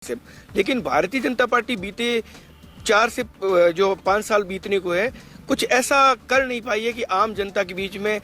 से। लेकिन भारतीय जनता पार्टी बीते 4 से जो 5 साल बीतने को है, कुछ ऐसा कर नहीं पाई है कि आम जनता के बीच में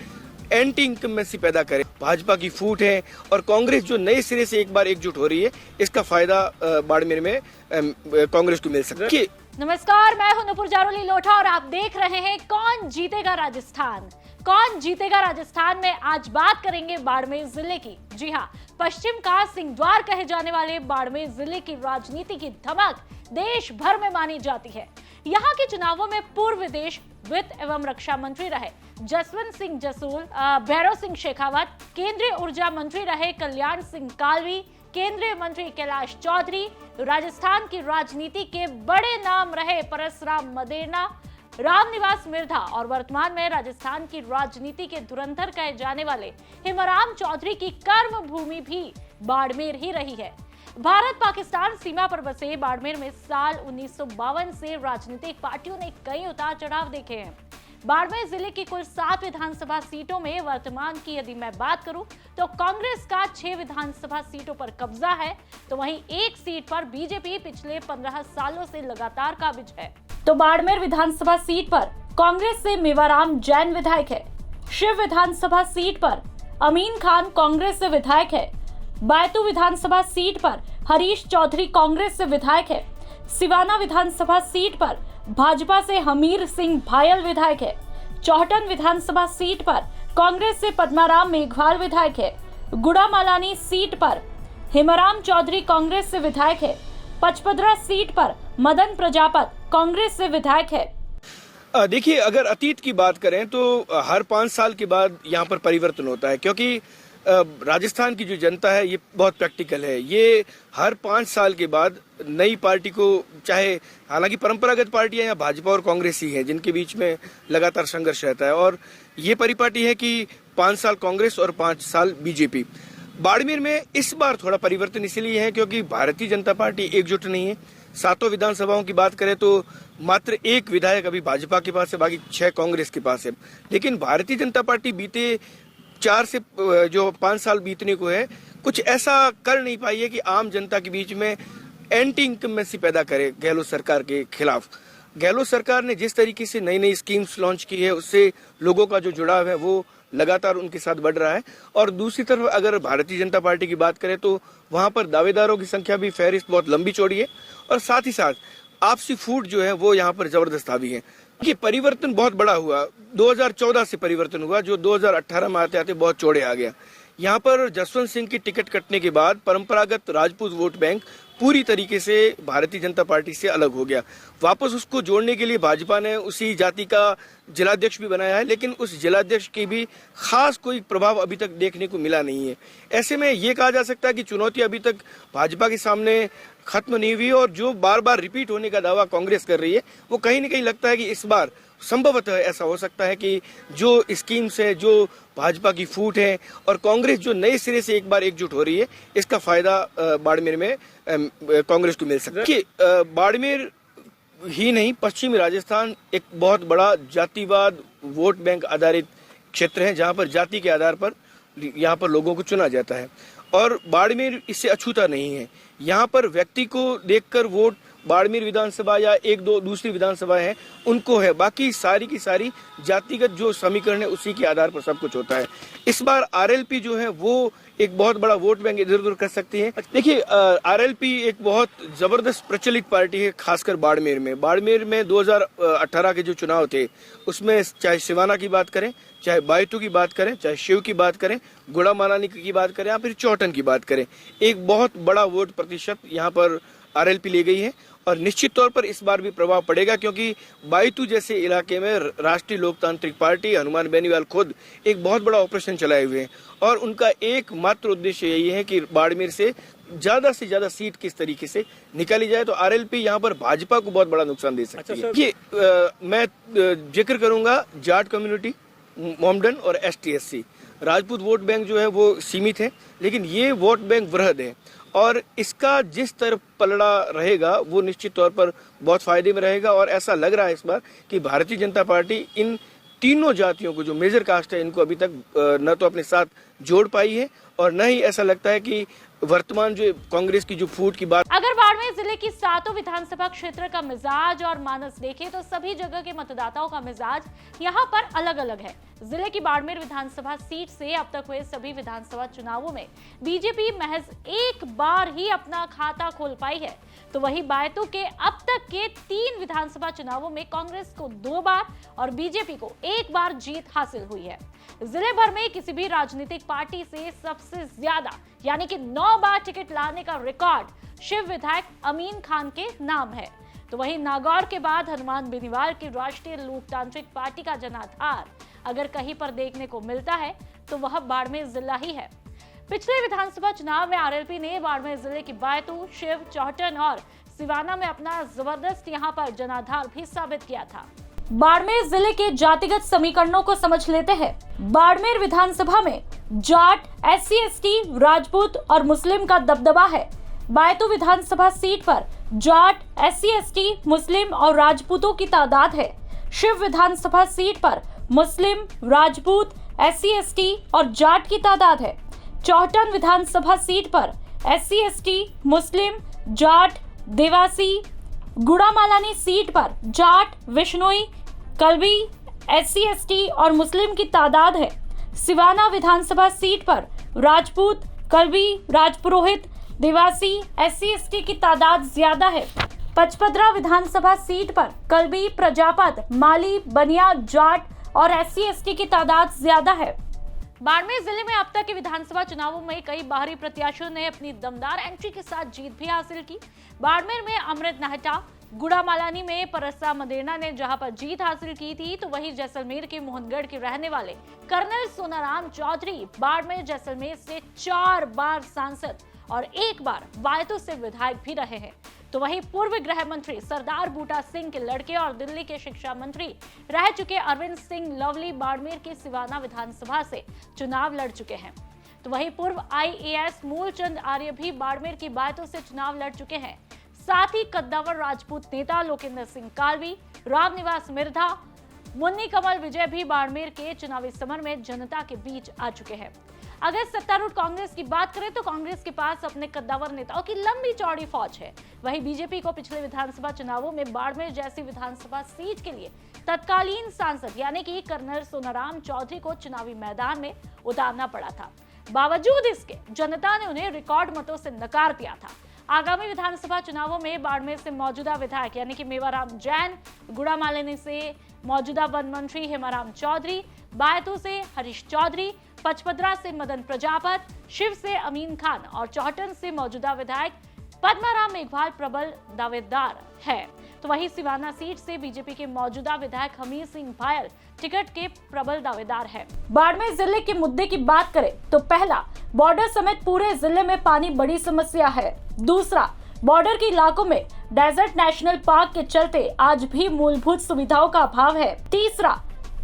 एंटी इनकम्बेंसी पैदा करे। भाजपा की फूट है और कांग्रेस जो नए सिरे से एक बार एकजुट हो रही है, इसका फायदा बाड़मेर में कांग्रेस को मिल सकता है। नमस्कार, मैं हूं नुपुर जारोली लोढ़ा और आप देख रहे हैं कौन जीतेगा राजस्थान। कौन जीतेगा राजस्थान में आज बात करेंगे बाड़मेर जिले की। जी हां, पश्चिम का सिंहद्वार कहे जाने वाले बाड़मेर जिले की राजनीति की धमक देश भर में मानी जाती है। यहाँ के चुनावों में पूर्व विदेश वित्त एवं रक्षा मंत्री रहे जसवंत सिंह जसूल, भैरव सिंह शेखावत, केंद्रीय ऊर्जा मंत्री रहे कल्याण सिंह कालवी, केंद्रीय मंत्री कैलाश चौधरी, राजस्थान की राजनीति के बड़े नाम रहे परसराम मदेना, रामनिवास मिर्धा और वर्तमान में राजस्थान की राजनीति के धुरंधर कहे जाने वाले हेमराम चौधरी की कर्म भूमि भी बाड़मेर ही रही है। भारत पाकिस्तान सीमा पर बसे बाड़मेर में साल 1952 से राजनीतिक पार्टियों ने कई उतार चढ़ाव देखे हैं। बाड़मेर जिले की कुल 7 विधानसभा सीटों में वर्तमान की यदि मैं बात करूं तो कांग्रेस का 6 विधानसभा सीटों पर कब्जा है, तो वहीं एक सीट पर बीजेपी पिछले 15 सालों से लगातार काबिज है। तो बाड़मेर विधानसभा सीट पर कांग्रेस से मेवाराम जैन विधायक है, शिव विधानसभा सीट पर अमीन खान कांग्रेस से विधायक है, बैतू विधानसभा सीट पर हरीश चौधरी कांग्रेस से विधायक है, सिवाना विधानसभा सीट पर भाजपा से हमीर सिंह भायल विधायक है, चौहटन विधानसभा सीट पर कांग्रेस से पद्माराम मेघवाल विधायक है, गुड़ामालानी सीट पर हेमराम चौधरी कांग्रेस से विधायक है, पचपदरा सीट पर मदन प्रजापत कांग्रेस से विधायक है। देखिए, अगर अतीत की बात करें तो हर 5 साल के बाद यहाँ पर परिवर्तन होता है, क्योंकि राजस्थान की जो जनता है ये बहुत प्रैक्टिकल है। ये हर 5 साल के बाद नई पार्टी को, चाहे हालांकि परंपरागत पार्टियां या भाजपा और कांग्रेस ही हैं जिनके बीच में लगातार संघर्ष रहता है, और ये परिपाटी है कि 5 साल कांग्रेस और 5 साल बीजेपी। बाड़मेर में इस बार थोड़ा परिवर्तन इसलिए है क्योंकि भारतीय जनता पार्टी एकजुट नहीं है। 7 विधानसभाओं की बात करें तो मात्र 1 विधायक अभी भाजपा के पास है, बाकी 6 कांग्रेस के पास है। लेकिन भारतीय जनता पार्टी बीते 4 से जो 5 साल बीतने को है, कुछ ऐसा कर नहीं पाई है कि आम जनता के बीच में एंटी इनकम्बेंसी पैदा करे गहलोत सरकार के खिलाफ। गहलोत सरकार ने जिस तरीके से नई नई स्कीम्स लॉन्च की है, उससे लोगों का जो जुड़ाव है वो लगातार उनके साथ बढ़ रहा है। और दूसरी तरफ अगर भारतीय जनता पार्टी की बात करें तो वहां पर दावेदारों की संख्या भी, फहरिस्त बहुत लंबी चौड़ी है, और साथ ही साथ आपसी फूट जो है वो यहाँ पर जबरदस्त हावी है। ये परिवर्तन बहुत बड़ा हुआ, 2014 से परिवर्तन हुआ, जो 2018 में आते आते बहुत चौड़े आ गया। यहाँ पर जसवंत सिंह की टिकट कटने के बाद परंपरागत राजपूत वोट बैंक पूरी तरीके से भारतीय जनता पार्टी से अलग हो गया। वापस उसको जोड़ने के लिए भाजपा ने उसी जाति का जिलाध्यक्ष भी बनाया है, लेकिन उस जिलाध्यक्ष की भी खास कोई प्रभाव अभी तक देखने को मिला नहीं है। ऐसे में ये कहा जा सकता है कि चुनौती अभी तक भाजपा के सामने खत्म नहीं हुई, और जो बार बार रिपीट होने का दावा कांग्रेस कर रही है, वो कहीं न कहीं लगता है कि इस बार संभवतः ऐसा हो सकता है कि जो स्कीम्स है, जो भाजपा की फूट है और कांग्रेस जो नए सिरे से एक बार एकजुट हो रही है, इसका फायदा बाड़मेर में कांग्रेस को मिल सकता है। कि बाड़मेर ही नहीं, पश्चिमी राजस्थान एक बहुत बड़ा जातिवाद वोट बैंक आधारित क्षेत्र है, जहां पर जाति के आधार पर यहाँ पर लोगों को चुना जाता है, और बाड़मेर इससे अछूता नहीं है। यहाँ पर व्यक्ति को देखकर वोट बाड़मेर विधानसभा या 1-2 दूसरी विधानसभा है उनको है, बाकी सारी की सारी जातिगत जो समीकरण है उसी के आधार पर सब कुछ होता है। इस बार आरएलपी जो है वो एक बहुत बड़ा वोट बैंक इधर उधर कर सकती है। देखिए, आरएलपी एक बहुत जबरदस्त प्रचलित पार्टी है, खासकर बाड़मेर में। बाड़मेर में 2018 के जो चुनाव थे उसमें चाहे सिवाना की बात करें, चाहे बैतू की बात करें, चाहे शिव की बात करें, गुड़ामालानी की बात करें या फिर चौहटन की बात करें, एक बहुत बड़ा वोट प्रतिशत यहाँ पर आरएलपी ले गई है। और निश्चित तौर पर इस बार भी प्रभाव पड़ेगा, क्योंकि बैतू जैसे इलाके में राष्ट्रीय लोकतांत्रिक पार्टी हनुमान बेनीवाल खुद एक बहुत बड़ा ऑपरेशन चलाए हुए हैं, और उनका एकमात्र उद्देश्य यही है कि बाड़मेर से ज्यादा सीट किस तरीके से निकाली जाए। तो आरएलपी यहाँ पर भाजपा को बहुत बड़ा नुकसान दे सकती है। ये मैं जिक्र करूंगा जाट कम्युनिटी, मोमडन और ST/SC। राजपूत वोट बैंक जो है वो सीमित है, लेकिन ये वोट बैंक वृहद है, और इसका जिस तरफ पलड़ा रहेगा वो निश्चित तौर पर बहुत फायदे में रहेगा। और ऐसा लग रहा है इस बार कि भारतीय जनता पार्टी इन तीनों जातियों को, जो मेजर कास्ट है, इनको अभी तक न तो अपने साथ जोड़ पाई है, और न ही ऐसा लगता है कि वर्तमान जो कांग्रेस की जो फूट की बात, अगर बाड़मेर जिले की सातों विधानसभा क्षेत्र का मिजाज और मानस देखें तो सभी जगह के मतदाताओं का मिजाज यहाँ पर अलग अलग है। जिले की बाड़मेर विधानसभा सीट से अब तक हुए सभी विधानसभा चुनावों में बीजेपी महज एक बार ही अपना खाता खोल पाई है, तो वही बायतू के अब तक के 3 विधानसभा चुनावों में कांग्रेस को 2 बार और बीजेपी को 1 बार जीत हासिल हुई है। जिले भर में किसी भी राजनीतिक पार्टी से सबसे ज्यादा यानी कि 9 बार टिकट लाने का रिकॉर्ड शिव विधायक अमीन खान के नाम है। तो वहीं नागौर के बाद हनुमान बेनीवाल की राष्ट्रीय लोकतांत्रिक पार्टी का जनाधार अगर कहीं पर देखने को मिलता है तो वह बाड़मेर जिला ही है। पिछले विधानसभा चुनाव में आरएलपी ने बाड़मेर जिले की बायतू, शिव, चौहटन और सिवाना में अपना जबरदस्त यहां पर जनाधार भी साबित किया था। बाड़मेर जिले के जातिगत समीकरणों को समझ लेते हैं। बाड़मेर विधानसभा में जाट, SC, ST, राजपूत और मुस्लिम का दबदबा है। बायतू विधानसभा सीट पर जाट, SC, ST, मुस्लिम और राजपूतों की तादाद है। शिव विधानसभा सीट पर मुस्लिम, राजपूत, SC, ST और जाट की तादाद है। चौहटन विधानसभा सीट पर SC, ST, मुस्लिम, जाट, देवासी, गुड़ामालानी सीट पर जाट, विश्नोई, कलवी, SC, ST और मुस्लिम की तादाद है। सिवाना विधानसभा सीट पर राजपूत, कलवी, राजपुरोहित, देवासी, SC, ST की तादाद ज्यादा है। पचपदरा विधानसभा सीट पर कलवी, प्रजापत, माली, बनिया, जाट और SC, ST की तादाद ज्यादा है। बाड़मेर जिले में अब तक के विधानसभा चुनावों में कई बाहरी प्रत्याशियों ने अपनी दमदार एंट्री के साथ जीत भी हासिल की। बाड़मेर में अमृत नाहटा, गुड़ामालानी में परसा मदेरना ने जहां पर जीत हासिल की थी, तो वहीं जैसलमेर के मोहनगढ़ के रहने वाले कर्नल सोनाराम चौधरी बाड़मेर जैसलमेर से 4 बार सांसद और 1 बार बायतू से विधायक भी रहे हैं। तो वहीं पूर्व गृह मंत्री सरदार बूटा सिंह के लड़के और दिल्ली के शिक्षा मंत्री रह चुके अरविंद सिंह लवली बाड़मेर के सिवाना विधानसभा से चुनाव लड़ चुके हैं। तो वहीं पूर्व IAS मूलचंद आर्य भी बाड़मेर की बायतू से चुनाव लड़ चुके हैं। साथ ही कद्दावर राजपूत नेता लोकेंद्र सिंह कालवी, रामनिवास मिर्धा, मुन्नी कमल विजय भी बाड़मेर के चुनावी समर में जनता के बीच आ चुके हैं। अगर सत्तारूढ़ कांग्रेस की बात करें तो कांग्रेस के पास अपने कद्दावर नेताओं की लंबी चौड़ी फौज है। वहीं बीजेपी को पिछले विधानसभा चुनावों में बाड़मेर जैसी विधानसभा सीट के लिए तत्कालीन सांसद यानी कि कर्नल सोनाराम चौधरी को चुनावी मैदान में उतारना पड़ा था। बावजूद इसके जनता ने उन्हें रिकॉर्ड मतों से नकार दिया था। आगामी विधानसभा चुनावों में बाड़मेर से मौजूदा विधायक यानी कि मेवाराम जैन, गुड़ामालानी से मौजूदा वन मंत्री हेमाराम चौधरी, बायतू से हरीश चौधरी, पचपदरा से मदन प्रजापत, शिव से अमीन खान और चौहटन से मौजूदा विधायक पद्माराम मेघवाल प्रबल दावेदार है। तो वहीं सिवाना सीट से बीजेपी के मौजूदा विधायक हमीर सिंह भायल टिकट के प्रबल दावेदार है। बाड़मेर जिले के मुद्दे की बात करें तो पहला, बॉर्डर समेत पूरे जिले में पानी बड़ी समस्या है। दूसरा, बॉर्डर के इलाकों में डेजर्ट नेशनल पार्क के चलते आज भी मूलभूत सुविधाओं का अभाव है। तीसरा,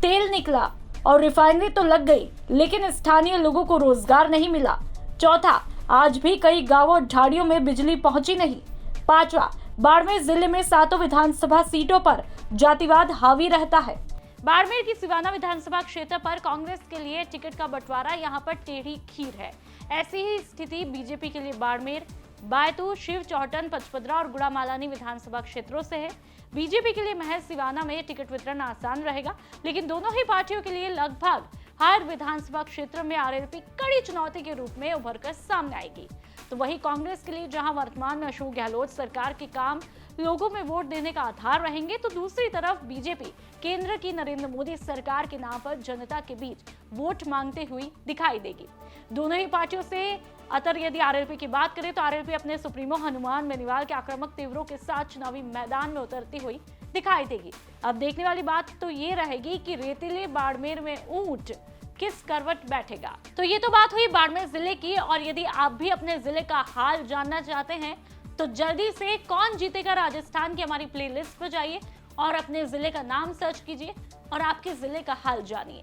तेल निकला और रिफाइनरी तो लग गई लेकिन स्थानीय लोगों को रोजगार नहीं मिला। चौथा, आज भी कई गांवों ढाड़ियों में बिजली पहुंची नहीं। पांचवा, बाड़मेर जिले में 7 विधानसभा सीटों पर जातिवाद हावी रहता है। बाड़मेर की सिवाना विधानसभा क्षेत्र पर कांग्रेस के लिए टिकट का बंटवारा यहां पर टेढ़ी खीर है। ऐसी ही स्थिति बीजेपी के लिए बाड़मेर, बायतू, शिव, चौहटन, पचपदरा और गुड़ामालानी विधानसभा क्षेत्रों से है। बीजेपी के लिए महज सिवाना में टिकट वितरण आसान रहेगा, लेकिन दोनों ही पार्टियों के लिए लगभग हर विधानसभा क्षेत्र में आरएलपी कड़ी चुनौती के रूप में उभरकर सामने आएगी। तो वही कांग्रेस के लिए जहां वर्तमान में अशोक गहलोत सरकार के काम लोगों में वोट देने का आधार रहेंगे, तो दूसरी तरफ बीजेपी केंद्र की नरेंद्र मोदी सरकार के नाम पर जनता के बीच वोट मांगते हुई दिखाई देगी। दोनों ही पार्टियों से अतर यदि आरएलपी की बात करें तो आरएलपी अपने सुप्रीमो हनुमान बेनीवाल के आक्रामक तीव्रों के साथ चुनावी मैदान में उतरती हुई दिखाई देगी। अब देखने वाली बात तो ये रहेगी कि रेतीले बाड़मेर में ऊंट किस करवट बैठेगा। तो ये तो बात हुई बाड़मेर जिले की, और यदि आप भी अपने जिले का हाल जानना चाहते हैं तो जल्दी से कौन जीतेगा राजस्थान की हमारी प्लेलिस्ट पर जाइए और अपने जिले का नाम सर्च कीजिए और आपके जिले का हाल जानिए।